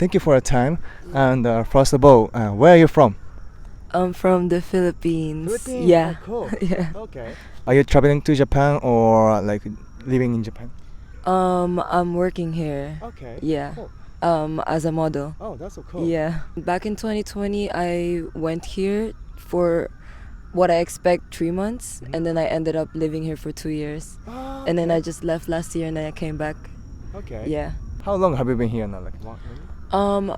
thank you for your time. And first of all, where are you from? I'm from the Philippines. Philippines? Yeah. Oh, cool. Yeah. Okay. Are you traveling to Japan or like living in Japan? I'm working here. Okay. Yeah. Cool. As a model. Oh, that's so cool. Yeah. Back in 2020, I went here for what I expect 3 months, and then I ended up living here for 2 years. Oh, And then I okay. just left last year, and then I came back. Okay. Yeah. How long have you been here now? Like one?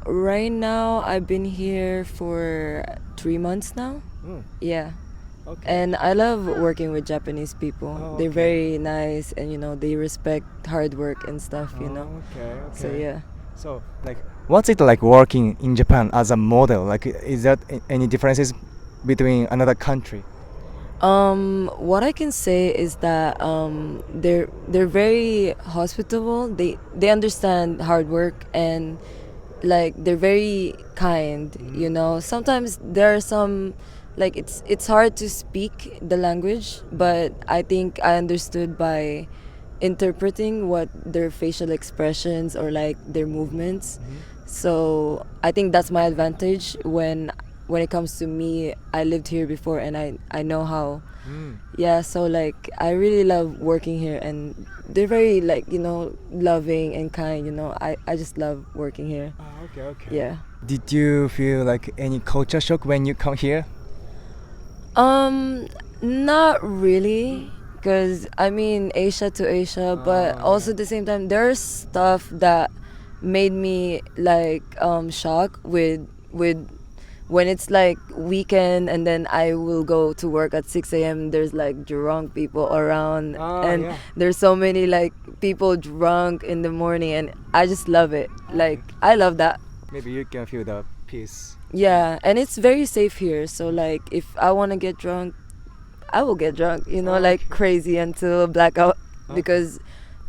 Right now I've been here for 3 months now. Mm. Yeah. Okay. And I love working with Japanese people. Oh, They're okay. very nice, and they respect hard work and stuff, Okay. So yeah. So like, what's it like working in Japan as a model? Like, is there any differences between another country? What I can say is that they're very hospitable. They understand hard work, and like they're very kind. Sometimes there are some, like, it's hard to speak the language, but I think I understood by interpreting what their facial expressions or like their movements. So I think that's my advantage when it comes to me. I lived here before, and I know how. Yeah, so like I really love working here, and they're very like loving and kind. I just love working here. Okay. Yeah. Did you feel like any culture shock when you come here? Not really, because I mean Asia to Asia, but also at the same time there's stuff that made me like shocked with when it's like weekend, and then I will go to work at 6 a.m. There's like drunk people around, and Yeah. there's so many like people drunk in the morning, and I just love it. Like I love that. Maybe you can feel the peace. Yeah, and it's very safe here. So like if I want to get drunk, I will get drunk, like crazy until blackout, because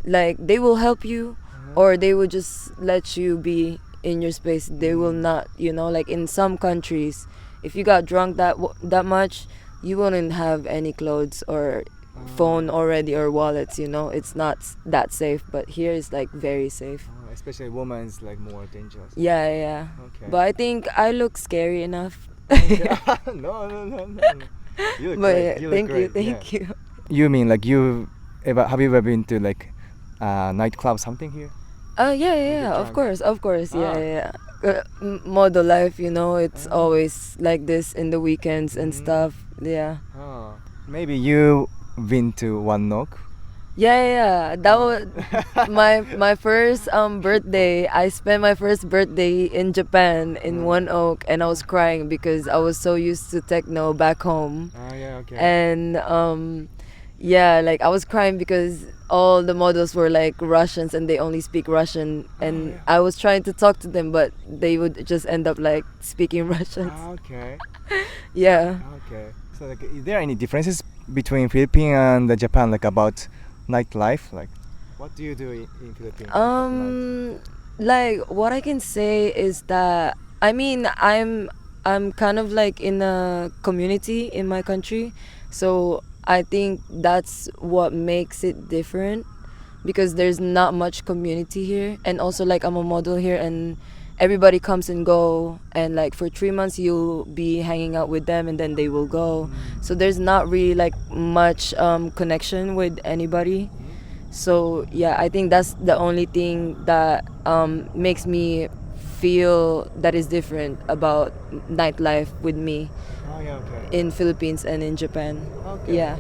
like they will help you, or they will just let you be in your space. They will not, like in some countries, if you got drunk that much, you wouldn't have any clothes or phone already or wallets. It's not that safe, but here is like very safe. Especially women is like more dangerous. Yeah. Okay. But I think I look scary enough. No. You look But great. You look thank you, great. thank you. You mean like have you ever been to like nightclub something here? Yeah, of drunk. course, yeah. Model life, it's always like this in the weekends and stuff. Yeah. Oh. Maybe you been to One Nok? Yeah. That was my first birthday. I spent my first birthday in Japan in One Oak, and I was crying because I was so used to techno back home. Yeah, okay. And yeah, like I was crying because all the models were like Russians, and they only speak Russian, and I was trying to talk to them, but they would just end up like speaking Russian. Okay. Yeah. Okay. So like, is there any differences between Philippines and Japan, like about nightlife? Like, what do you do in Philippines? Like what I can say is that I mean I'm kind of like in a community in my country, so I think that's what makes it different, because there's not much community here, and also like I'm a model here, and everybody comes and go, and like for 3 months you'll be hanging out with them, and then they will go. So there's not really like much connection with anybody. So yeah, I think that's the only thing that makes me feel that is different about nightlife with me in Philippines and in Japan. Okay. Yeah.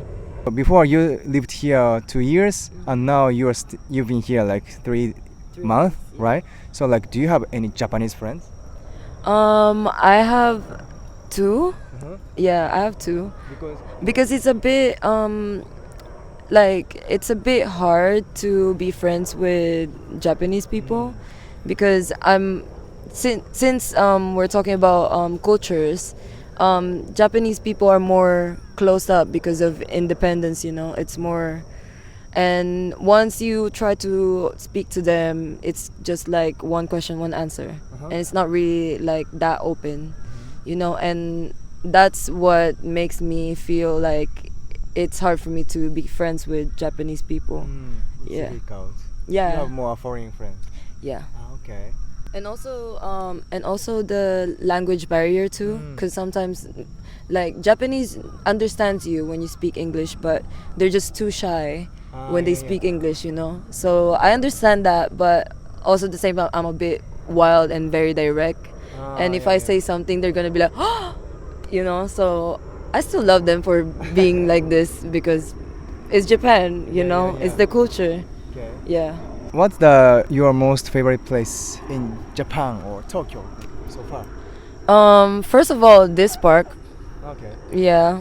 Before you lived here 2 years, and now you've been here like 3 months, right? So like, do you have any Japanese friends? I have 2. Yeah, I have 2. Because it's a bit like it's a bit hard to be friends with Japanese people, because since we're talking about cultures, Japanese people are more closed up because of independence. It's more, and once you try to speak to them, it's just like one question, one answer, and it's not really like that open, and that's what makes me feel like it's hard for me to be friends with Japanese people. It's Yeah. difficult. Yeah. You have more foreign friends. Yeah. Okay. And also the language barrier too, because sometimes like Japanese understands you when you speak English, but they're just too shy when they speak English, you know. So I understand that, but also at the same time I'm a bit wild and very direct, and if I say something they're gonna be like you know. So I still love them for being like this because it's Japan, you know. It's the culture. Yeah. What's your most favorite place in Japan or Tokyo so far? First of all, this park. Okay. Yeah.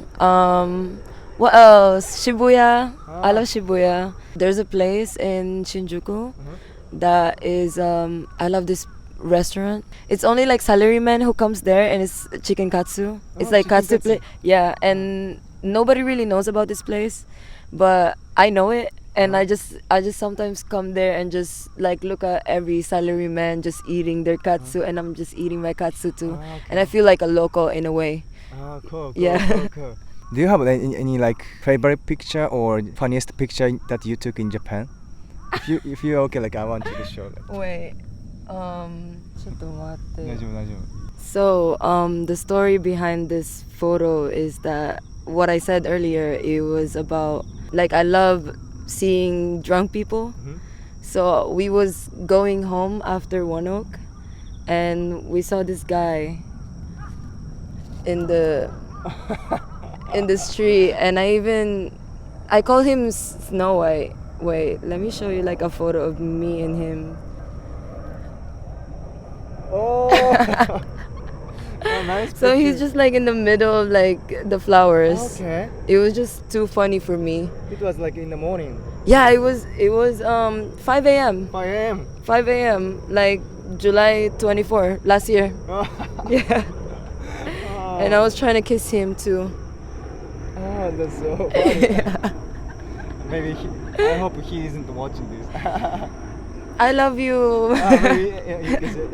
What else? Shibuya. I love Shibuya. There's a place in Shinjuku that is I love this restaurant. It's only like salaryman who comes there, and it's chicken katsu. It's like katsu plate. Yeah, and nobody really knows about this place, but I know it. And I just sometimes come there and just like look at every salaryman just eating their katsu, and I'm just eating my katsu too. And I feel like a local in a way. Oh, cool. Yeah. Cool. Do you have any like favorite picture or funniest picture that you took in Japan? If you're okay, like I want you to show. Wait. ちょっと待って。大丈夫。 So the story behind this photo is that what I said earlier, it was about like I love seeing drunk people. So we was going home after One Oak, and we saw this guy in the street, and I call him Snow White. Wait, let me show you like a photo of me and him. Oh. Nice. So he's just like in the middle of like the flowers. Okay. It was just too funny for me. It was like in the morning. Yeah, it was 5 a.m. 5 a.m. 5 a.m. like July 24 last year. Yeah. And I was trying to kiss him too. Oh, that's so funny. Maybe I hope he isn't watching this. I love you. Maybe you kiss it.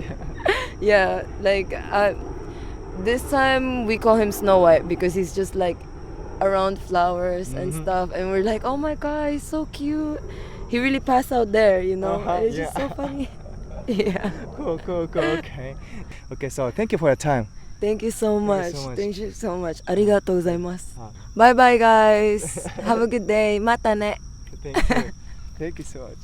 Yeah, like this time we call him Snow White because he's just like around flowers and stuff, and we're like, oh my god, he's so cute. He really passed out there, you know. And it's just so funny. Yeah. Cool. Okay, so thank you for your time. Thank you so much. Thank you so much. ありがとうございます。Ah. Bye bye guys. Have a good day. またね。Thank you. Thank you so much.